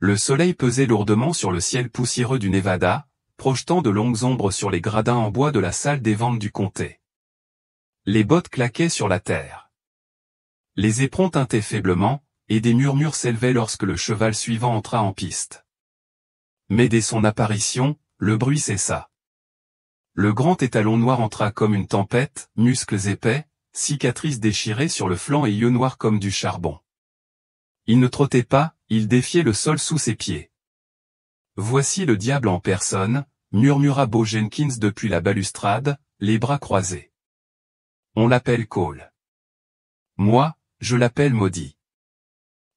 Le soleil pesait lourdement sur le ciel poussiéreux du Nevada, projetant de longues ombres sur les gradins en bois de la salle des ventes du comté. Les bottes claquaient sur la terre. Les éperons tintaient faiblement, et des murmures s'élevaient lorsque le cheval suivant entra en piste. Mais dès son apparition, le bruit cessa. Le grand étalon noir entra comme une tempête, muscles épais, cicatrices déchirées sur le flanc et yeux noirs comme du charbon. Il ne trottait pas, il défiait le sol sous ses pieds. « Voici le diable en personne », murmura Bo Jenkins depuis la balustrade, les bras croisés. « On l'appelle Cole. »« Moi, je l'appelle maudit. »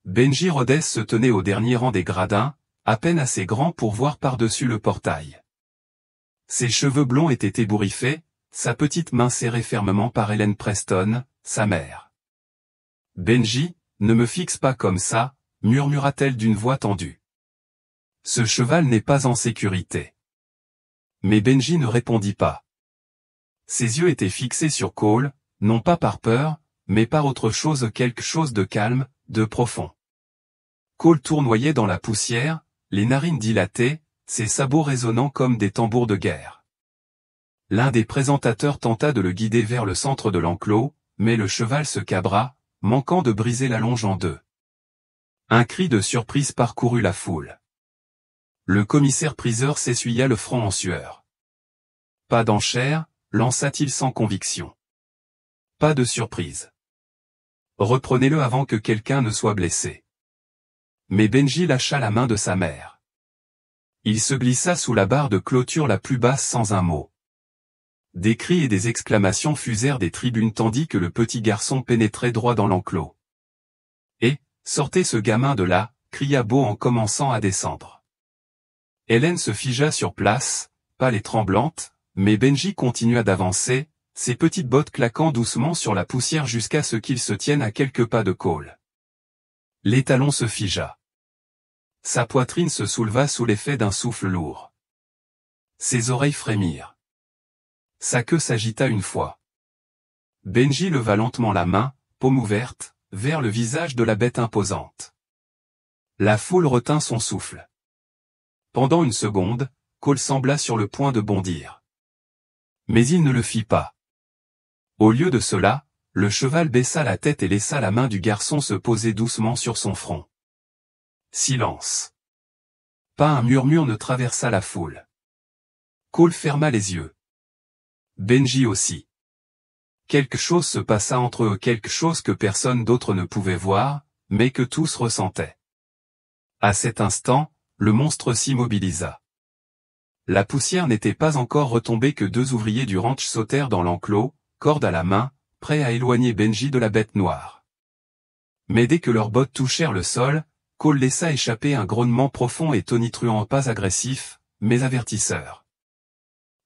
Benji Rhodes se tenait au dernier rang des gradins, à peine assez grand pour voir par-dessus le portail. Ses cheveux blonds étaient ébouriffés, sa petite main serrée fermement par Ellen Preston, sa mère. « Benji, ne me fixe pas comme ça, » murmura-t-elle d'une voix tendue. « Ce cheval n'est pas en sécurité. » Mais Benji ne répondit pas. Ses yeux étaient fixés sur Cole, non pas par peur, mais par autre chose, quelque chose de calme, de profond. Cole tournoyait dans la poussière, les narines dilatées, ses sabots résonnant comme des tambours de guerre. L'un des présentateurs tenta de le guider vers le centre de l'enclos, mais le cheval se cabra, manquant de briser la longe en deux. Un cri de surprise parcourut la foule. Le commissaire-priseur s'essuya le front en sueur. « Pas d'enchère » lança-t-il sans conviction. « Pas de surprise. Reprenez-le avant que quelqu'un ne soit blessé. » Mais Benji lâcha la main de sa mère. Il se glissa sous la barre de clôture la plus basse sans un mot. Des cris et des exclamations fusèrent des tribunes tandis que le petit garçon pénétrait droit dans l'enclos. « Et, sortez ce gamin de là !» cria Bo en commençant à descendre. Hélène se figea sur place, pâle et tremblante, mais Benji continua d'avancer, ses petites bottes claquant doucement sur la poussière jusqu'à ce qu'il se tienne à quelques pas de Cole. L'étalon se figea. Sa poitrine se souleva sous l'effet d'un souffle lourd. Ses oreilles frémirent. Sa queue s'agita une fois. Benji leva lentement la main, paume ouverte, vers le visage de la bête imposante. La foule retint son souffle. Pendant une seconde, Cole sembla sur le point de bondir. Mais il ne le fit pas. Au lieu de cela, le cheval baissa la tête et laissa la main du garçon se poser doucement sur son front. Silence. Pas un murmure ne traversa la foule. Cole ferma les yeux. Benji aussi. Quelque chose se passa entre eux, quelque chose que personne d'autre ne pouvait voir, mais que tous ressentaient. À cet instant, le monstre s'immobilisa. La poussière n'était pas encore retombée que deux ouvriers du ranch sautèrent dans l'enclos, corde à la main, prêts à éloigner Benji de la bête noire. Mais dès que leurs bottes touchèrent le sol, Cole laissa échapper un grognement profond et tonitruant, pas agressif, mais avertisseur.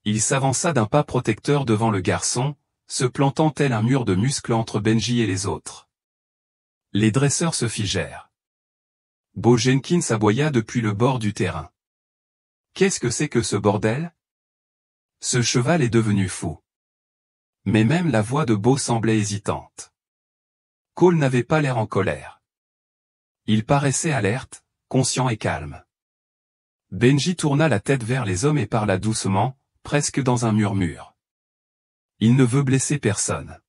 Il s'avança d'un pas protecteur devant le garçon, se plantant tel un mur de muscles entre Benji et les autres. Les dresseurs se figèrent. Bo Jenkins aboya depuis le bord du terrain. Qu'est-ce que c'est que ce bordel? Ce cheval est devenu fou. Mais même la voix de Bo semblait hésitante. Cole n'avait pas l'air en colère. Il paraissait alerte, conscient et calme. Benji tourna la tête vers les hommes et parla doucement, presque dans un murmure. Il ne veut blesser personne.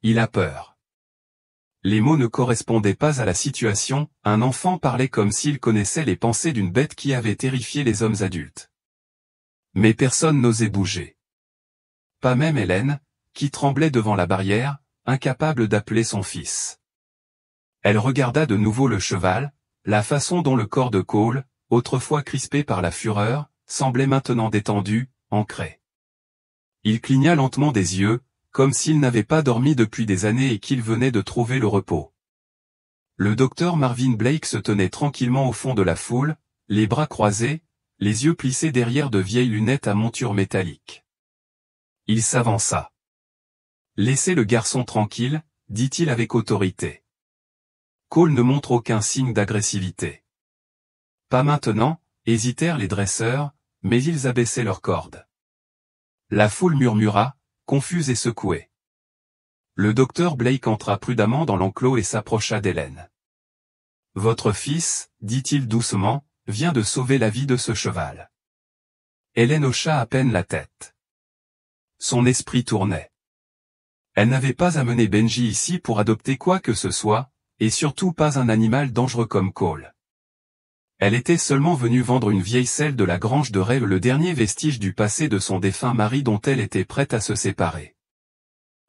Il a peur. Les mots ne correspondaient pas à la situation, un enfant parlait comme s'il connaissait les pensées d'une bête qui avait terrifié les hommes adultes. Mais personne n'osait bouger. Pas même Hélène, qui tremblait devant la barrière, incapable d'appeler son fils. Elle regarda de nouveau le cheval, la façon dont le corps de Cole, autrefois crispé par la fureur, semblait maintenant détendu, ancré. Il cligna lentement des yeux, comme s'il n'avait pas dormi depuis des années et qu'il venait de trouver le repos. Le docteur Marvin Blake se tenait tranquillement au fond de la foule, les bras croisés, les yeux plissés derrière de vieilles lunettes à monture métallique. Il s'avança. « Laissez le garçon tranquille », dit-il avec autorité. Cole ne montre aucun signe d'agressivité. Pas maintenant, hésitèrent les dresseurs, mais ils abaissaient leurs cordes. La foule murmura, confuse et secouée. Le docteur Blake entra prudemment dans l'enclos et s'approcha d'Hélène. « Votre fils, dit-il doucement, vient de sauver la vie de ce cheval. Hélène hocha à peine la tête. Son esprit tournait. Elle n'avait pas amené Benji ici pour adopter quoi que ce soit, et surtout pas un animal dangereux comme Cole. Elle était seulement venue vendre une vieille selle de la grange de Ray, le dernier vestige du passé de son défunt mari dont elle était prête à se séparer.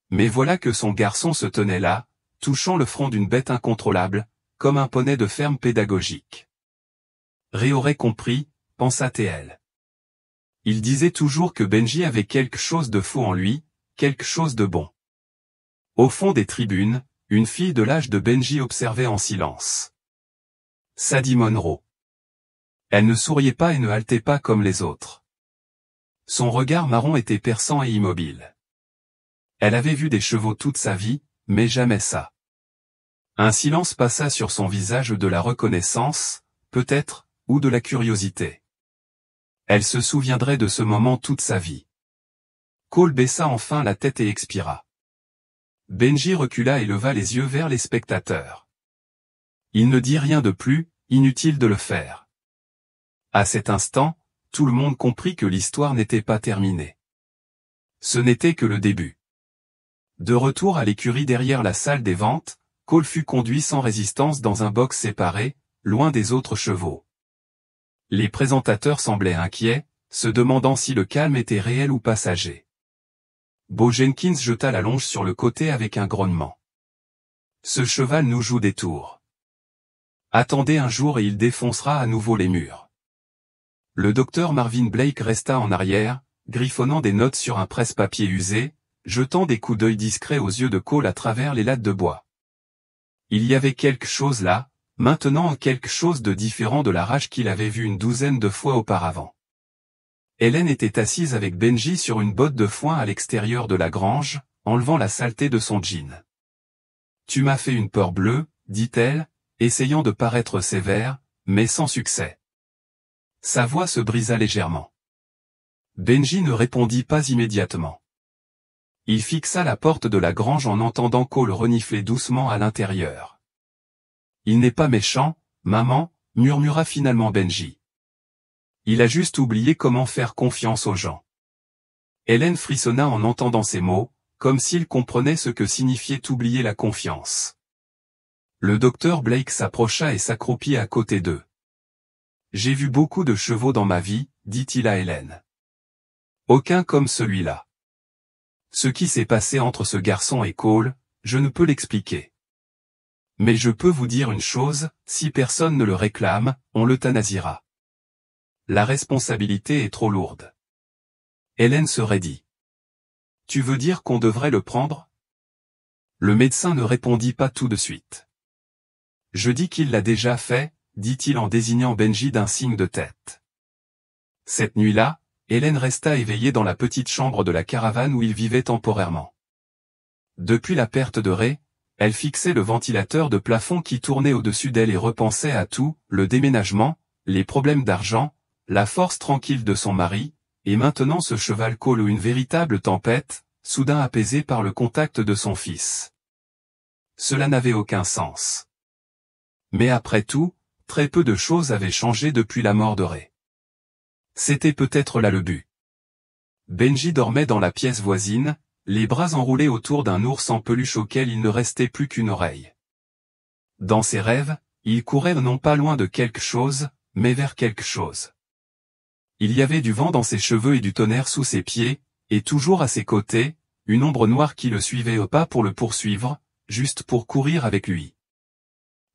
Mais voilà que son garçon se tenait là, touchant le front d'une bête incontrôlable, comme un poney de ferme pédagogique. Ray aurait compris, pensa-t-elle. Il disait toujours que Benji avait quelque chose de faux en lui, quelque chose de bon. Au fond des tribunes, une fille de l'âge de Benji observait en silence. Sadie Monroe. Elle ne souriait pas et ne haletait pas comme les autres. Son regard marron était perçant et immobile. Elle avait vu des chevaux toute sa vie, mais jamais ça. Un silence passa sur son visage, de la reconnaissance, peut-être, ou de la curiosité. Elle se souviendrait de ce moment toute sa vie. Cole baissa enfin la tête et expira. Benji recula et leva les yeux vers les spectateurs. Il ne dit rien de plus, inutile de le faire. À cet instant, tout le monde comprit que l'histoire n'était pas terminée. Ce n'était que le début. De retour à l'écurie derrière la salle des ventes, Cole fut conduit sans résistance dans un box séparé, loin des autres chevaux. Les présentateurs semblaient inquiets, se demandant si le calme était réel ou passager. Bo Jenkins jeta la longe sur le côté avec un grognement. Ce cheval nous joue des tours. Attendez un jour et il défoncera à nouveau les murs. Le docteur Marvin Blake resta en arrière, griffonnant des notes sur un presse-papier usé, jetant des coups d'œil discrets aux yeux de Cole à travers les lattes de bois. Il y avait quelque chose là, maintenant quelque chose de différent de la rage qu'il avait vue une douzaine de fois auparavant. Hélène était assise avec Benji sur une botte de foin à l'extérieur de la grange, enlevant la saleté de son jean. « Tu m'as fait une peur bleue, dit-elle, essayant de paraître sévère, mais sans succès. » Sa voix se brisa légèrement. Benji ne répondit pas immédiatement. Il fixa la porte de la grange en entendant Cole renifler doucement à l'intérieur. « Il n'est pas méchant, maman, » murmura finalement Benji. « Il a juste oublié comment faire confiance aux gens. » Hélène frissonna en entendant ces mots, comme s'il comprenait ce que signifiait oublier la confiance. Le docteur Blake s'approcha et s'accroupit à côté d'eux. « J'ai vu beaucoup de chevaux dans ma vie, dit-il à Hélène. Aucun comme celui-là. Ce qui s'est passé entre ce garçon et Cole, je ne peux l'expliquer. Mais je peux vous dire une chose, si personne ne le réclame, on l'euthanasiera. La responsabilité est trop lourde. » Hélène se raidit. « Tu veux dire qu'on devrait le prendre ?» Le médecin ne répondit pas tout de suite. « Je dis qu'il l'a déjà fait, » dit-il en désignant Benji d'un signe de tête. Cette nuit-là, Hélène resta éveillée dans la petite chambre de la caravane où il vivait temporairement. Depuis la perte de Ray, elle fixait le ventilateur de plafond qui tournait au-dessus d'elle et repensait à tout, le déménagement, les problèmes d'argent, la force tranquille de son mari, et maintenant ce cheval Cole ou une véritable tempête, soudain apaisée par le contact de son fils. Cela n'avait aucun sens. Mais après tout, très peu de choses avaient changé depuis la mort de Ray. C'était peut-être là le but. Benji dormait dans la pièce voisine, les bras enroulés autour d'un ours en peluche auquel il ne restait plus qu'une oreille. Dans ses rêves, il courait non pas loin de quelque chose, mais vers quelque chose. Il y avait du vent dans ses cheveux et du tonnerre sous ses pieds, et toujours à ses côtés, une ombre noire qui le suivait au pas pour le poursuivre, juste pour courir avec lui.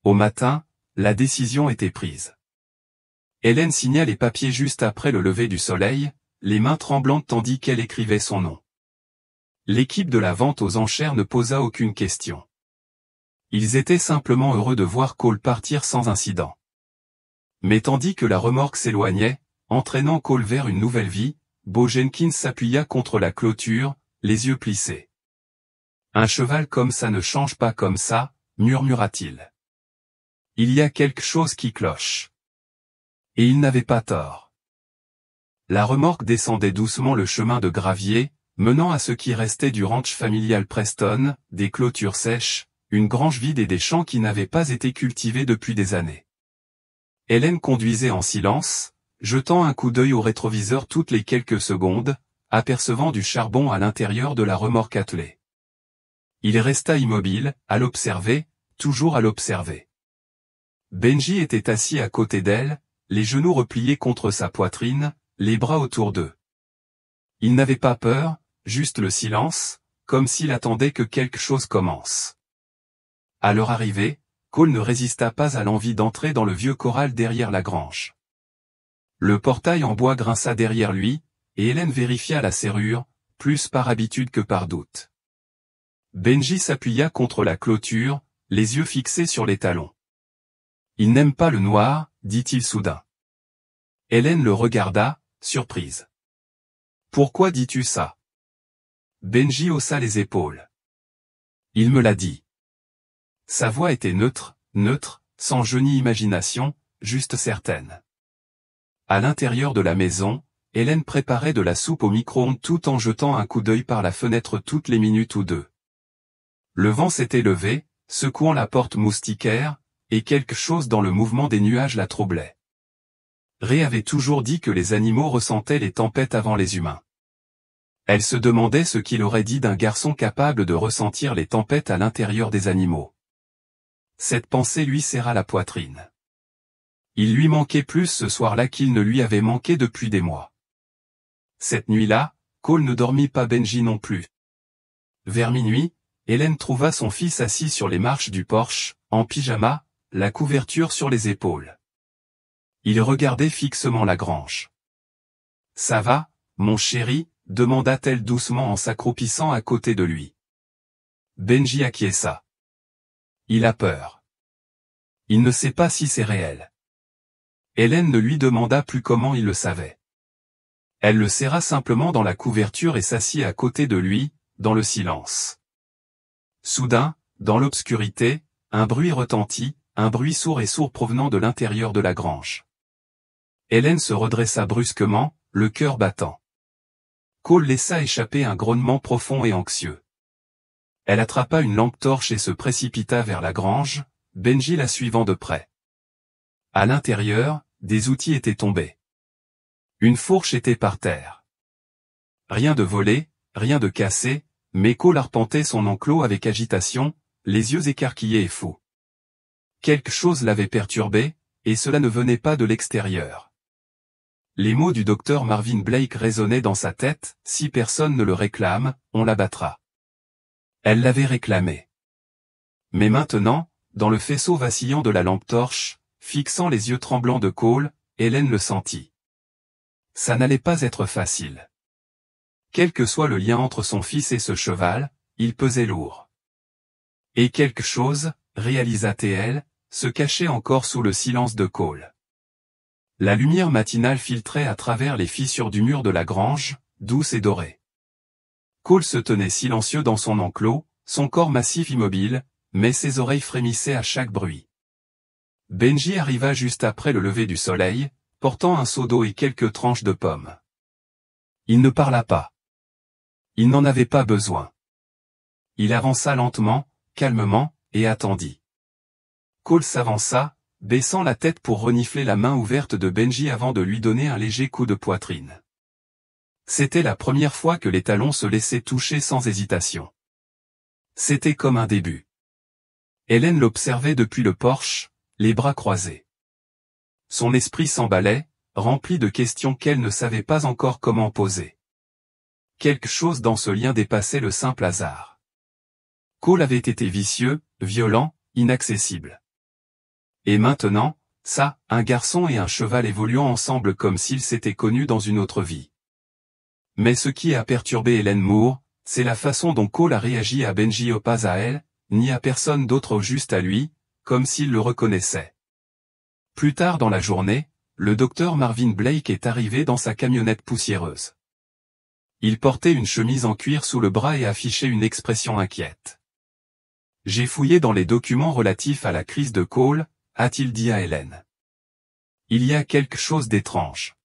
Au matin, la décision était prise. Hélène signa les papiers juste après le lever du soleil, les mains tremblantes tandis qu'elle écrivait son nom. L'équipe de la vente aux enchères ne posa aucune question. Ils étaient simplement heureux de voir Cole partir sans incident. Mais tandis que la remorque s'éloignait, entraînant Cole vers une nouvelle vie, Bo Jenkins s'appuya contre la clôture, les yeux plissés. « Un cheval comme ça ne change pas comme ça, » murmura-t-il. « Il y a quelque chose qui cloche. » Et il n'avait pas tort. La remorque descendait doucement le chemin de gravier, menant à ce qui restait du ranch familial Preston, des clôtures sèches, une grange vide et des champs qui n'avaient pas été cultivés depuis des années. Hélène conduisait en silence, jetant un coup d'œil au rétroviseur toutes les quelques secondes, apercevant du charbon à l'intérieur de la remorque attelée. Il resta immobile, à l'observer, toujours à l'observer. Benji était assis à côté d'elle, les genoux repliés contre sa poitrine, les bras autour d'eux. Il n'avait pas peur, juste le silence, comme s'il attendait que quelque chose commence. À leur arrivée, Cole ne résista pas à l'envie d'entrer dans le vieux corral derrière la grange. Le portail en bois grinça derrière lui, et Hélène vérifia la serrure, plus par habitude que par doute. Benji s'appuya contre la clôture, les yeux fixés sur les talons. « Il n'aime pas le noir, dit-il soudain. Hélène le regarda, surprise. « Pourquoi dis-tu ça ?» Benji haussa les épaules. « Il me l'a dit. » Sa voix était neutre, sans jeu ni imagination, juste certaine. À l'intérieur de la maison, Hélène préparait de la soupe au micro-ondes tout en jetant un coup d'œil par la fenêtre toutes les minutes ou deux. Le vent s'était levé, secouant la porte moustiquaire, et quelque chose dans le mouvement des nuages la troublait. Ray avait toujours dit que les animaux ressentaient les tempêtes avant les humains. Elle se demandait ce qu'il aurait dit d'un garçon capable de ressentir les tempêtes à l'intérieur des animaux. Cette pensée lui serra la poitrine. Il lui manquait plus ce soir-là qu'il ne lui avait manqué depuis des mois. Cette nuit-là, Cole ne dormit pas, Benji non plus. Vers minuit, Hélène trouva son fils assis sur les marches du porche, en pyjama, la couverture sur les épaules. Il regardait fixement la grange. « Ça va, mon chéri ?» demanda-t-elle doucement en s'accroupissant à côté de lui. Benji acquiesça. Il a peur. Il ne sait pas si c'est réel. Hélène ne lui demanda plus comment il le savait. Elle le serra simplement dans la couverture et s'assit à côté de lui, dans le silence. Soudain, dans l'obscurité, un bruit retentit, un bruit sourd provenant de l'intérieur de la grange. Hélène se redressa brusquement, le cœur battant. Cole laissa échapper un grognement profond et anxieux. Elle attrapa une lampe torche et se précipita vers la grange, Benji la suivant de près. À l'intérieur, des outils étaient tombés. Une fourche était par terre. Rien de volé, rien de cassé, mais Cole arpentait son enclos avec agitation, les yeux écarquillés et fous. Quelque chose l'avait perturbé, et cela ne venait pas de l'extérieur. Les mots du docteur Marvin Blake résonnaient dans sa tête, « Si personne ne le réclame, on l'abattra ». Elle l'avait réclamé. Mais maintenant, dans le faisceau vacillant de la lampe torche, fixant les yeux tremblants de Cole, Hélène le sentit. Ça n'allait pas être facile. Quel que soit le lien entre son fils et ce cheval, il pesait lourd. Et quelque chose, réalisa-t-elle, se cachait encore sous le silence de Cole. La lumière matinale filtrait à travers les fissures du mur de la grange, douce et dorée. Cole se tenait silencieux dans son enclos, son corps massif immobile, mais ses oreilles frémissaient à chaque bruit. Benji arriva juste après le lever du soleil, portant un seau d'eau et quelques tranches de pommes. Il ne parla pas. Il n'en avait pas besoin. Il avança lentement, calmement, et attendit. Cole s'avança, baissant la tête pour renifler la main ouverte de Benji avant de lui donner un léger coup de poitrine. C'était la première fois que les talons se laissaient toucher sans hésitation. C'était comme un début. Hélène l'observait depuis le porche, les bras croisés. Son esprit s'emballait, rempli de questions qu'elle ne savait pas encore comment poser. Quelque chose dans ce lien dépassait le simple hasard. Cole avait été vicieux, violent, inaccessible. Et maintenant, ça, un garçon et un cheval évoluant ensemble comme s'ils s'étaient connus dans une autre vie. Mais ce qui a perturbé Hélène Moore, c'est la façon dont Cole a réagi à Benji, pas à elle, ni à personne d'autre, juste à lui, comme s'il le reconnaissait. Plus tard dans la journée, le docteur Marvin Blake est arrivé dans sa camionnette poussiéreuse. Il portait une chemise en cuir sous le bras et affichait une expression inquiète. « J'ai fouillé dans les documents relatifs à la crise de Cole », a-t-il dit à Hélène. « Il y a quelque chose d'étrange. »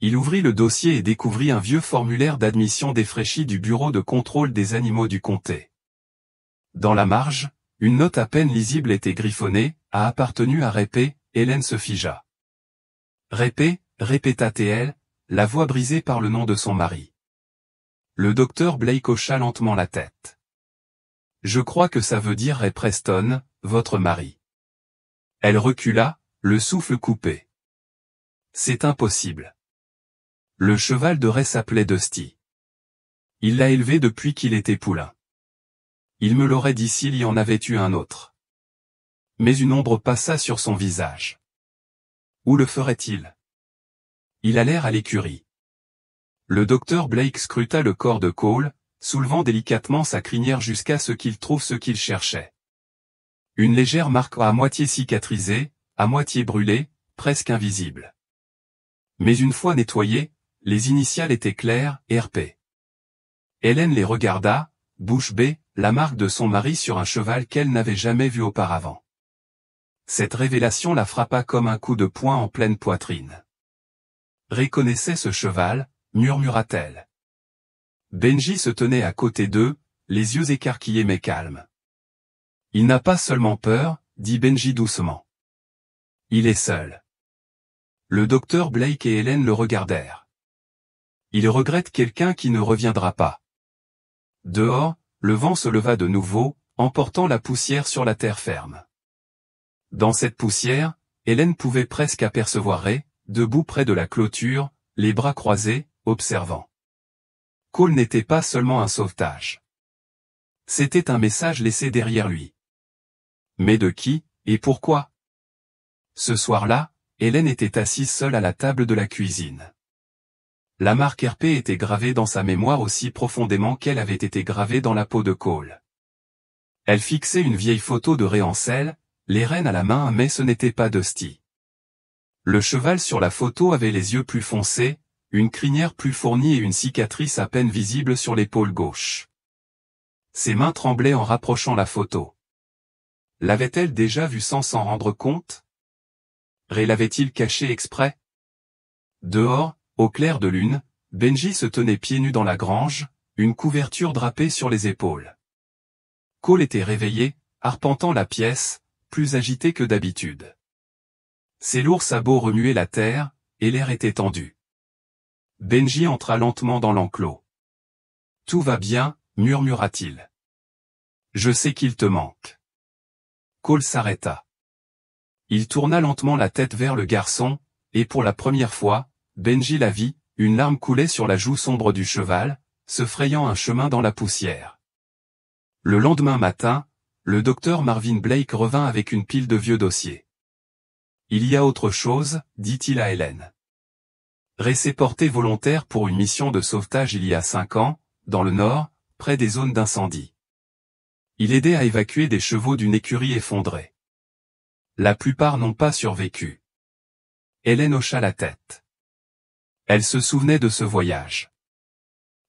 Il ouvrit le dossier et découvrit un vieux formulaire d'admission défraîchi du Bureau de contrôle des animaux du comté. Dans la marge, Une note à peine lisible était griffonnée, a appartenu à Répé. Hélène se figea. Répé, répéta-t-elle, la voix brisée par le nom de son mari. Le docteur Blake hocha lentement la tête. Je crois que ça veut dire Ray Preston, votre mari. Elle recula, le souffle coupé. C'est impossible. Le cheval de Ray s'appelait Dusty. Il l'a élevé depuis qu'il était poulain. Il me l'aurait dit s'il y en avait eu un autre. Mais une ombre passa sur son visage. Où le ferait-il? Il allèrent à l'écurie. Le docteur Blake scruta le corps de Cole, soulevant délicatement sa crinière jusqu'à ce qu'il trouve ce qu'il cherchait. Une légère marque à moitié cicatrisée, à moitié brûlée, presque invisible. Mais une fois nettoyées, les initiales étaient claires, RP. Hélène les regarda, bouche bée, la marque de son mari sur un cheval qu'elle n'avait jamais vu auparavant. Cette révélation la frappa comme un coup de poing en pleine poitrine. Ray connaissait ce cheval, murmura-t-elle. Benji se tenait à côté d'eux, les yeux écarquillés mais calmes. Il n'a pas seulement peur, dit Benji doucement. Il est seul. Le docteur Blake et Hélène le regardèrent. Il regrette quelqu'un qui ne reviendra pas. Dehors, le vent se leva de nouveau, emportant la poussière sur la terre ferme. Dans cette poussière, Hélène pouvait presque apercevoir Ray, debout près de la clôture, les bras croisés, observant. Cole n'était pas seulement un sauvetage. C'était un message laissé derrière lui. Mais de qui, et pourquoi? Ce soir-là, Hélène était assise seule à la table de la cuisine. La marque RP était gravée dans sa mémoire aussi profondément qu'elle avait été gravée dans la peau de Cole. Elle fixait une vieille photo de Ray en selle, les rênes à la main mais ce n'était pas Dusty. Le cheval sur la photo avait les yeux plus foncés, une crinière plus fournie et une cicatrice à peine visible sur l'épaule gauche. Ses mains tremblaient en rapprochant la photo. L'avait-elle déjà vue sans s'en rendre compte? Ray l'avait-il caché exprès? Dehors, au clair de lune, Benji se tenait pieds nus dans la grange, une couverture drapée sur les épaules. Cole était réveillé, arpentant la pièce, plus agité que d'habitude. Ses lourds sabots remuaient la terre, et l'air était tendu. Benji entra lentement dans l'enclos. « Tout va bien, murmura-t-il. Je sais qu'il te manque. » Cole s'arrêta. Il tourna lentement la tête vers le garçon, et pour la première fois, Benji la vit, une larme coulait sur la joue sombre du cheval, se frayant un chemin dans la poussière. Le lendemain matin, le docteur Marvin Blake revint avec une pile de vieux dossiers. « Il y a autre chose, dit-il à Hélène. Ray s'est porté volontaire pour une mission de sauvetage il y a 5 ans, dans le nord, près des zones d'incendie. Il aidait à évacuer des chevaux d'une écurie effondrée. La plupart n'ont pas survécu. » Hélène hocha la tête. Elle se souvenait de ce voyage.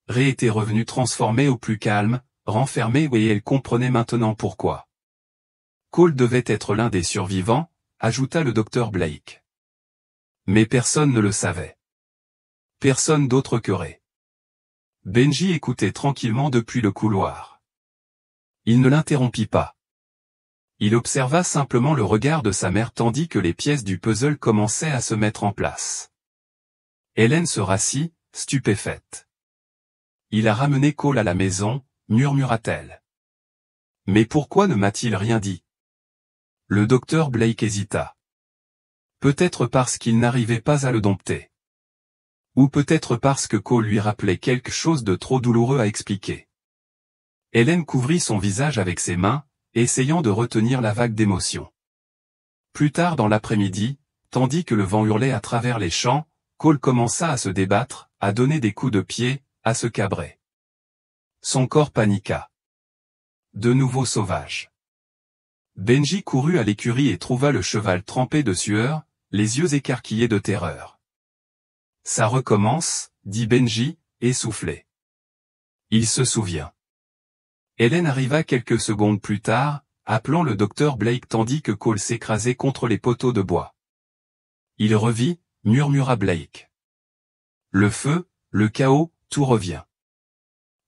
Ray était revenu transformé au plus calme, renfermé et elle comprenait maintenant pourquoi. Cole devait être l'un des survivants, ajouta le docteur Blake. Mais personne ne le savait. Personne d'autre que Ray. Benji écoutait tranquillement depuis le couloir. Il ne l'interrompit pas. Il observa simplement le regard de sa mère tandis que les pièces du puzzle commençaient à se mettre en place. Hélène se rassit, stupéfaite. Il a ramené Cole à la maison, murmura-t-elle. Mais pourquoi ne m'a-t-il rien dit? Le docteur Blake hésita. Peut-être parce qu'il n'arrivait pas à le dompter. Ou peut-être parce que Cole lui rappelait quelque chose de trop douloureux à expliquer. Hélène couvrit son visage avec ses mains, essayant de retenir la vague d'émotion. Plus tard dans l'après-midi, tandis que le vent hurlait à travers les champs, Cole commença à se débattre, à donner des coups de pied, à se cabrer. Son corps paniqua. De nouveau sauvage. Benji courut à l'écurie et trouva le cheval trempé de sueur, les yeux écarquillés de terreur. « Ça recommence, » dit Benji, essoufflé. Il se souvient. Hélène arriva quelques secondes plus tard, appelant le docteur Blake tandis que Cole s'écrasait contre les poteaux de bois. Il revit, murmura Blake. Le feu, le chaos, tout revient.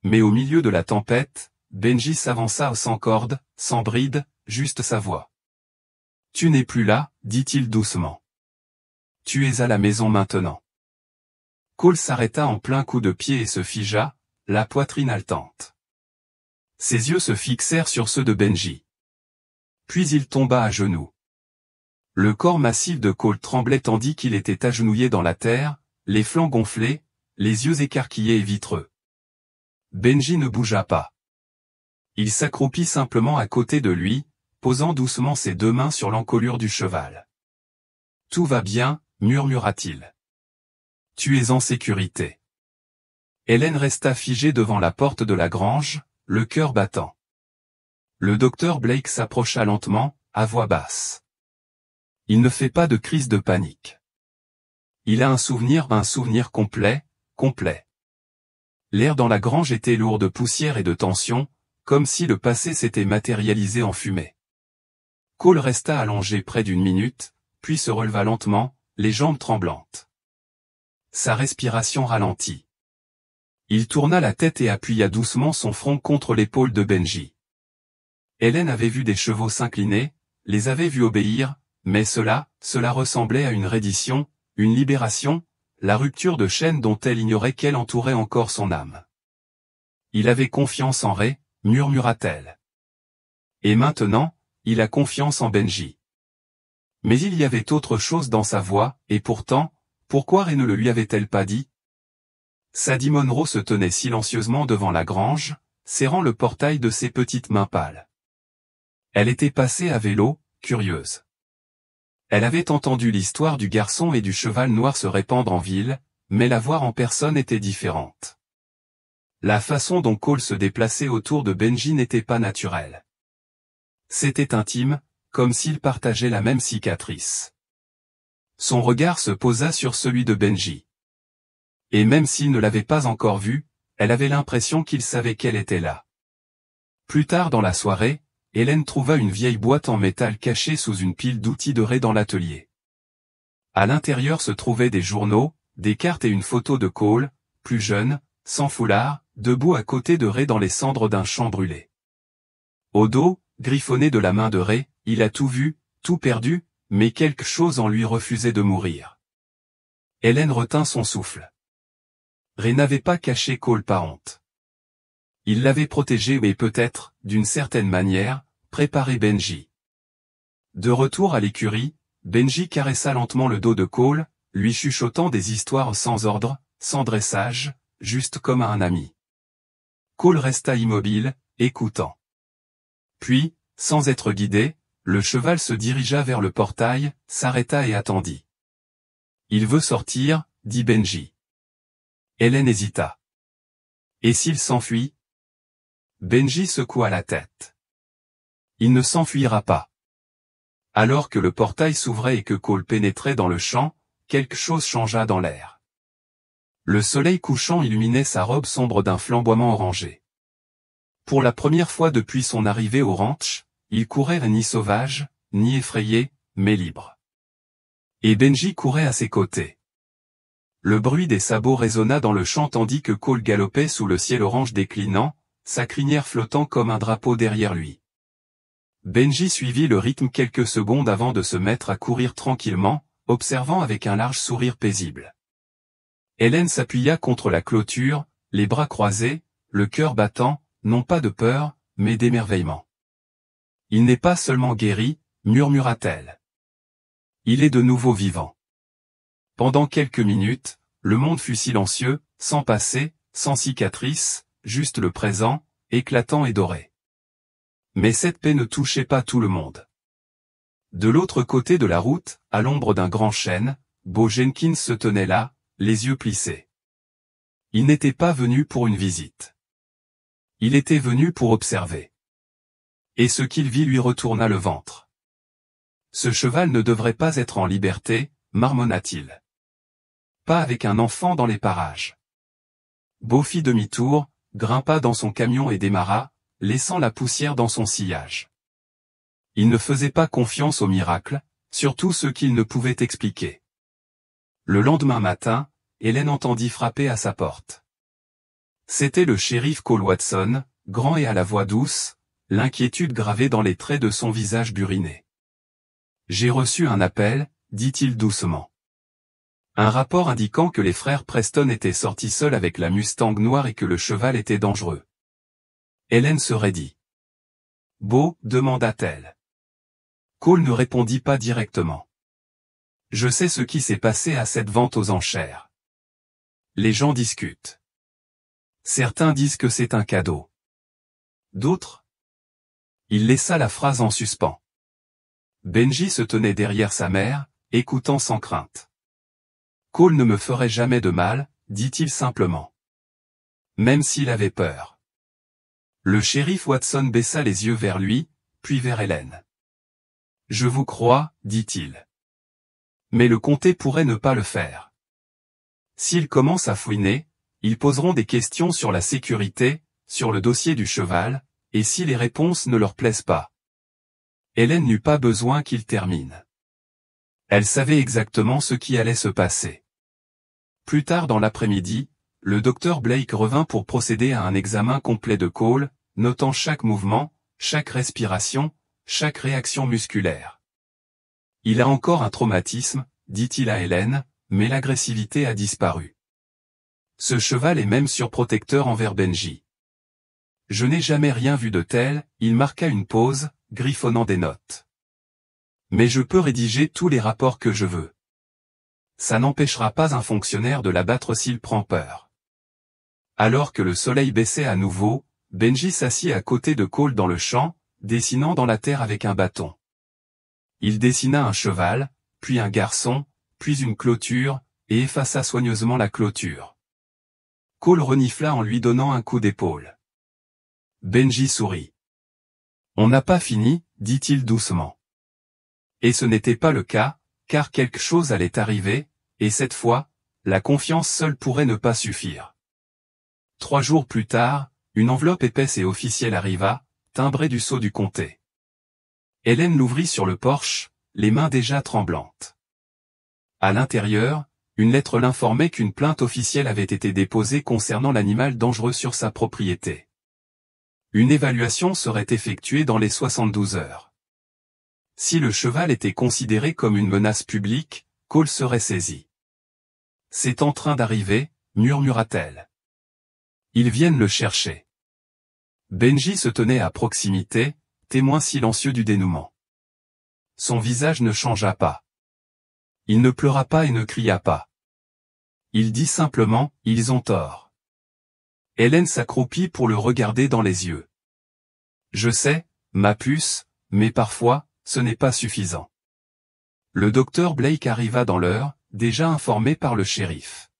Mais au milieu de la tempête, Benji s'avança sans corde, sans bride, juste sa voix. « Tu n'es plus là, dit-il doucement. Tu es à la maison maintenant. » Cole s'arrêta en plein coup de pied et se figea, la poitrine haletante. Ses yeux se fixèrent sur ceux de Benji. Puis il tomba à genoux. Le corps massif de Cole tremblait tandis qu'il était agenouillé dans la terre, les flancs gonflés, les yeux écarquillés et vitreux. Benji ne bougea pas. Il s'accroupit simplement à côté de lui, posant doucement ses deux mains sur l'encolure du cheval. « Tout va bien, murmura-t-il. Tu es en sécurité. » Hélène resta figée devant la porte de la grange, le cœur battant. Le docteur Blake s'approcha lentement, à voix basse. Il ne fait pas de crise de panique. Il a un souvenir complet, complet. L'air dans la grange était lourd de poussière et de tension, comme si le passé s'était matérialisé en fumée. Cole resta allongé près d'une minute, puis se releva lentement, les jambes tremblantes. Sa respiration ralentit. Il tourna la tête et appuya doucement son front contre l'épaule de Benji. Hélène avait vu des chevaux s'incliner, les avait vus obéir, mais cela ressemblait à une reddition, une libération, la rupture de chaîne dont elle ignorait qu'elle entourait encore son âme. Il avait confiance en Ray, murmura-t-elle. Et maintenant, il a confiance en Benji. Mais il y avait autre chose dans sa voix, et pourtant, pourquoi Ray ne le lui avait-elle pas dit? Sadie Monroe se tenait silencieusement devant la grange, serrant le portail de ses petites mains pâles. Elle était passée à vélo, curieuse. Elle avait entendu l'histoire du garçon et du cheval noir se répandre en ville, mais la voir en personne était différente. La façon dont Cole se déplaçait autour de Benji n'était pas naturelle. C'était intime, comme s'ils partageaient la même cicatrice. Son regard se posa sur celui de Benji. Et même s'il ne l'avait pas encore vu, elle avait l'impression qu'il savait qu'elle était là. Plus tard dans la soirée, Hélène trouva une vieille boîte en métal cachée sous une pile d'outils de Ray dans l'atelier. À l'intérieur se trouvaient des journaux, des cartes et une photo de Cole, plus jeune, sans foulard, debout à côté de Ray dans les cendres d'un champ brûlé. Au dos, griffonné de la main de Ray, il a tout vu, tout perdu, mais quelque chose en lui refusait de mourir. Hélène retint son souffle. Ray n'avait pas caché Cole par honte. Il l'avait protégé et peut-être, d'une certaine manière, préparé Benji. De retour à l'écurie, Benji caressa lentement le dos de Cole, lui chuchotant des histoires sans ordre, sans dressage, juste comme à un ami. Cole resta immobile, écoutant. Puis, sans être guidé, le cheval se dirigea vers le portail, s'arrêta et attendit. « Il veut sortir, dit Benji. » Hélène hésita. « Et s'il s'enfuit ?» Benji secoua la tête. « Il ne s'enfuira pas. » Alors que le portail s'ouvrait et que Cole pénétrait dans le champ, quelque chose changea dans l'air. Le soleil couchant illuminait sa robe sombre d'un flamboiement orangé. Pour la première fois depuis son arrivée au ranch, il courait ni sauvage, ni effrayé, mais libre. Et Benji courait à ses côtés. Le bruit des sabots résonna dans le champ tandis que Cole galopait sous le ciel orange déclinant, sa crinière flottant comme un drapeau derrière lui. Benji suivit le rythme quelques secondes avant de se mettre à courir tranquillement, observant avec un large sourire paisible. Hélène s'appuya contre la clôture, les bras croisés, le cœur battant, non pas de peur, mais d'émerveillement. « Il n'est pas seulement guéri, murmura-t-elle. Il est de nouveau vivant. » Pendant quelques minutes, le monde fut silencieux, sans passé, sans cicatrice, juste le présent, éclatant et doré. Mais cette paix ne touchait pas tout le monde. De l'autre côté de la route, à l'ombre d'un grand chêne, Bo Jenkins se tenait là, les yeux plissés. Il n'était pas venu pour une visite. Il était venu pour observer. Et ce qu'il vit lui retourna le ventre. Ce cheval ne devrait pas être en liberté, marmonna-t-il. Pas avec un enfant dans les parages. Bo fit demi-tour, grimpa dans son camion et démarra, laissant la poussière dans son sillage. Il ne faisait pas confiance aux miracles, surtout ceux qu'il ne pouvait expliquer. Le lendemain matin, Hélène entendit frapper à sa porte. C'était le shérif Cole Watson, grand et à la voix douce, l'inquiétude gravée dans les traits de son visage buriné. J'ai reçu un appel, dit-il doucement. Un rapport indiquant que les frères Preston étaient sortis seuls avec la Mustang noire et que le cheval était dangereux. Hélène se raidit. Beau, demanda-t-elle. Cole ne répondit pas directement. Je sais ce qui s'est passé à cette vente aux enchères. Les gens discutent. Certains disent que c'est un cadeau. D'autres? Il laissa la phrase en suspens. Benji se tenait derrière sa mère, écoutant sans crainte. Cole ne me ferait jamais de mal, dit-il simplement. Même s'il avait peur. Le shérif Watson baissa les yeux vers lui, puis vers Hélène. Je vous crois, dit-il. Mais le comté pourrait ne pas le faire. S'ils commencent à fouiner, ils poseront des questions sur la sécurité, sur le dossier du cheval, et si les réponses ne leur plaisent pas. Hélène n'eut pas besoin qu'il termine. Elle savait exactement ce qui allait se passer. Plus tard dans l'après-midi, le docteur Blake revint pour procéder à un examen complet de Cole, notant chaque mouvement, chaque respiration, chaque réaction musculaire. Il a encore un traumatisme, dit-il à Hélène, mais l'agressivité a disparu. Ce cheval est même surprotecteur envers Benji. Je n'ai jamais rien vu de tel, il marqua une pause, griffonnant des notes. Mais je peux rédiger tous les rapports que je veux. Ça n'empêchera pas un fonctionnaire de l'abattre s'il prend peur. Alors que le soleil baissait à nouveau, Benji s'assit à côté de Cole dans le champ, dessinant dans la terre avec un bâton. Il dessina un cheval, puis un garçon, puis une clôture, et effaça soigneusement la clôture. Cole renifla en lui donnant un coup d'épaule. Benji sourit. On n'a pas fini, dit-il doucement. Et ce n'était pas le cas, car quelque chose allait arriver, et cette fois, la confiance seule pourrait ne pas suffire. 3 jours plus tard, une enveloppe épaisse et officielle arriva, timbrée du sceau du comté. Hélène l'ouvrit sur le porche, les mains déjà tremblantes. À l'intérieur, une lettre l'informait qu'une plainte officielle avait été déposée concernant l'animal dangereux sur sa propriété. Une évaluation serait effectuée dans les 72 heures. Si le cheval était considéré comme une menace publique, Cole serait saisi. C'est en train d'arriver, murmura-t-elle. Ils viennent le chercher. Benji se tenait à proximité, témoin silencieux du dénouement. Son visage ne changea pas. Il ne pleura pas et ne cria pas. Il dit simplement, ils ont tort. Hélène s'accroupit pour le regarder dans les yeux. Je sais, ma puce, mais parfois, ce n'est pas suffisant. Le docteur Blake arriva dans l'heure, déjà informé par le shérif.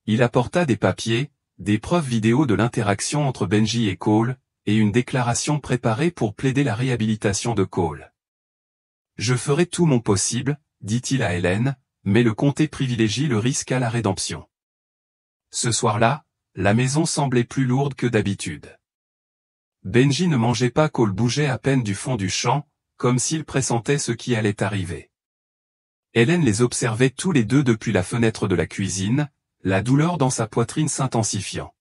Il apporta des papiers, des preuves vidéo de l'interaction entre Benji et Cole, et une déclaration préparée pour plaider la réhabilitation de Cole. Je ferai tout mon possible, dit-il à Hélène, mais le comté privilégie le risque à la rédemption. Ce soir-là, la maison semblait plus lourde que d'habitude. Benji ne mangeait pas, Cole bougeait à peine du fond du champ, comme s'il pressentait ce qui allait arriver. Hélène les observait tous les deux depuis la fenêtre de la cuisine, la douleur dans sa poitrine s'intensifiant.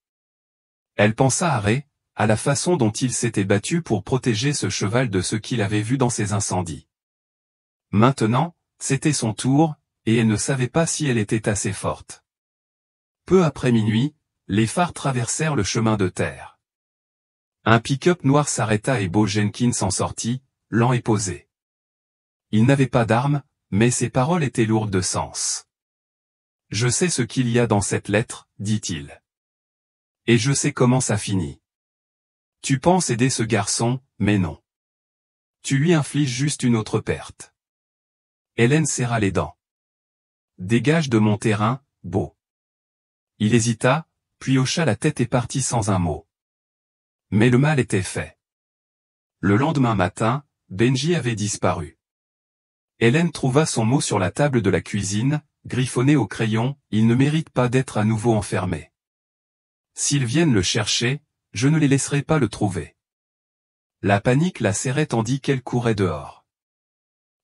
Elle pensa à Ray, à la façon dont il s'était battu pour protéger ce cheval de ce qu'il avait vu dans ces incendies. Maintenant, c'était son tour, et elle ne savait pas si elle était assez forte. Peu après minuit, les phares traversèrent le chemin de terre. Un pick-up noir s'arrêta et Bo Jenkins en sortit, lent et posé. Il n'avait pas d'arme, mais ses paroles étaient lourdes de sens. « Je sais ce qu'il y a dans cette lettre, dit-il. Et je sais comment ça finit. Tu penses aider ce garçon, mais non. Tu lui infliges juste une autre perte. » Hélène serra les dents. « Dégage de mon terrain, Bo. » Il hésita, puis hocha la tête et partit sans un mot. Mais le mal était fait. Le lendemain matin, Benji avait disparu. Hélène trouva son mot sur la table de la cuisine, griffonné au crayon, « Il ne mérite pas d'être à nouveau enfermé. S'ils viennent le chercher, je ne les laisserai pas le trouver. » La panique la serrait tandis qu'elle courait dehors.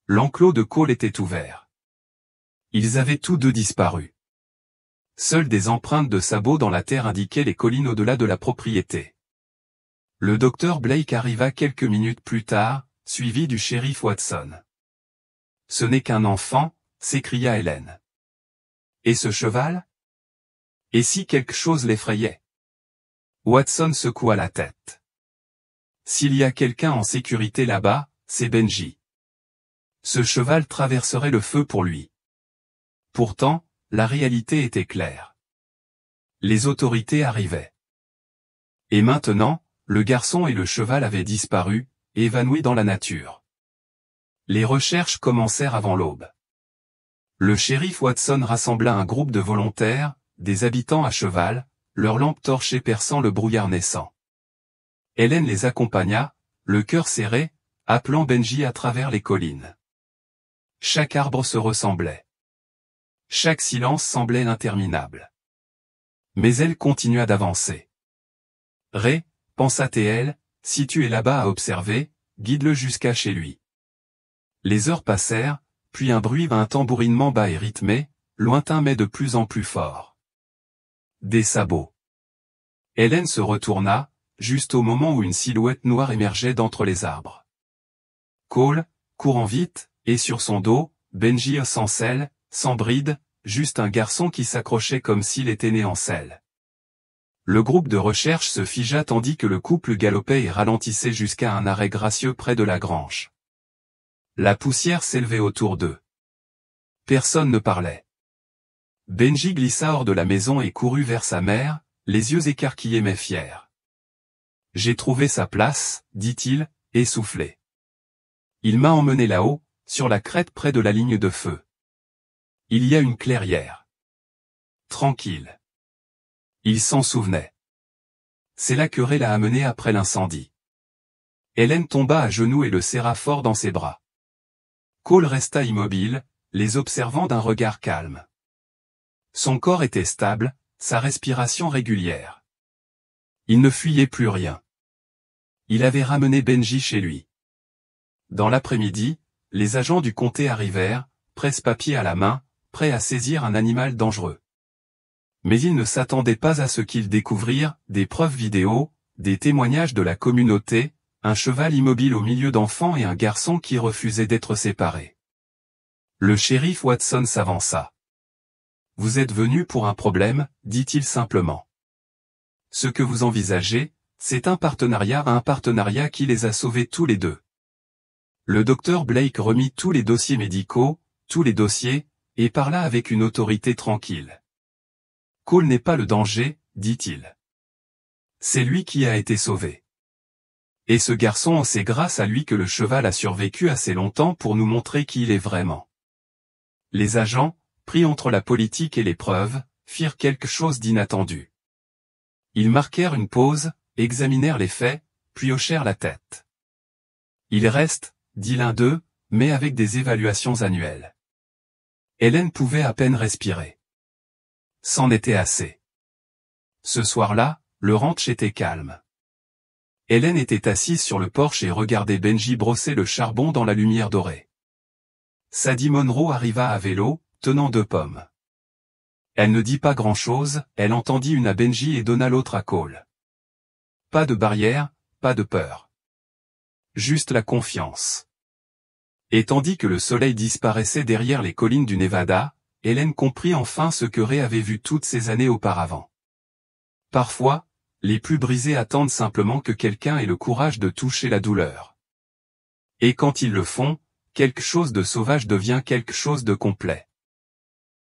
L'enclos de Cole était ouvert. Ils avaient tous deux disparu. Seules des empreintes de sabots dans la terre indiquaient les collines au-delà de la propriété. Le docteur Blake arriva quelques minutes plus tard, suivi du shérif Watson. « Ce n'est qu'un enfant », s'écria Hélène. « Et ce cheval ? Et si quelque chose l'effrayait ?» Watson secoua la tête. « S'il y a quelqu'un en sécurité là-bas, c'est Benji. Ce cheval traverserait le feu pour lui. » Pourtant, la réalité était claire. Les autorités arrivaient. Et maintenant, le garçon et le cheval avaient disparu, évanouis dans la nature. Les recherches commencèrent avant l'aube. Le shérif Watson rassembla un groupe de volontaires, des habitants à cheval, leurs lampes torchées perçant le brouillard naissant. Hélène les accompagna, le cœur serré, appelant Benji à travers les collines. Chaque arbre se ressemblait. Chaque silence semblait interminable. Mais elle continua d'avancer. « Ray, pensa T.L., si tu es là-bas à observer, guide-le jusqu'à chez lui. » Les heures passèrent, puis un tambourinement bas et rythmé, lointain mais de plus en plus fort. Des sabots. Hélène se retourna, juste au moment où une silhouette noire émergeait d'entre les arbres. Cole, courant vite, et sur son dos, Benji sans selle, sans bride, juste un garçon qui s'accrochait comme s'il était né en selle. Le groupe de recherche se figea tandis que le couple galopait et ralentissait jusqu'à un arrêt gracieux près de la grange. La poussière s'élevait autour d'eux. Personne ne parlait. Benji glissa hors de la maison et courut vers sa mère, les yeux écarquillés mais fiers. « J'ai trouvé sa place, dit-il, essoufflé. Il m'a emmené là-haut, sur la crête près de la ligne de feu. Il y a une clairière. Tranquille. » Il s'en souvenait. C'est là que Ray l'a amené après l'incendie. Hélène tomba à genoux et le serra fort dans ses bras. Cole resta immobile, les observant d'un regard calme. Son corps était stable, sa respiration régulière. Il ne fuyait plus rien. Il avait ramené Benji chez lui. Dans l'après-midi, les agents du comté arrivèrent, presse-papier à la main, prêts à saisir un animal dangereux. Mais ils ne s'attendaient pas à ce qu'ils découvrirent, des preuves vidéo, des témoignages de la communauté, un cheval immobile au milieu d'enfants et un garçon qui refusait d'être séparé. Le shérif Watson s'avança. « Vous êtes venu pour un problème, dit-il simplement. Ce que vous envisagez, c'est un partenariat qui les a sauvés tous les deux. » Le docteur Blake remit tous les dossiers médicaux, tous les dossiers, et parla avec une autorité tranquille. « Cole n'est pas le danger, dit-il. C'est lui qui a été sauvé. Et ce garçon, c'est grâce à lui que le cheval a survécu assez longtemps pour nous montrer qui il est vraiment. » Les agents, pris entre la politique et les preuves, firent quelque chose d'inattendu. Ils marquèrent une pause, examinèrent les faits, puis hochèrent la tête. « Il reste, dit l'un d'eux, mais avec des évaluations annuelles. » Hélène pouvait à peine respirer. C'en était assez. Ce soir-là, le ranch était calme. Hélène était assise sur le porche et regardait Benji brosser le charbon dans la lumière dorée. Sadie Monroe arriva à vélo, tenant 2 pommes. Elle ne dit pas grand-chose, elle entendit une à Benji et donna l'autre à Cole. Pas de barrière, pas de peur. Juste la confiance. Et tandis que le soleil disparaissait derrière les collines du Nevada, Hélène comprit enfin ce que Ray avait vu toutes ces années auparavant. Parfois, les plus brisés attendent simplement que quelqu'un ait le courage de toucher la douleur. Et quand ils le font, quelque chose de sauvage devient quelque chose de complet.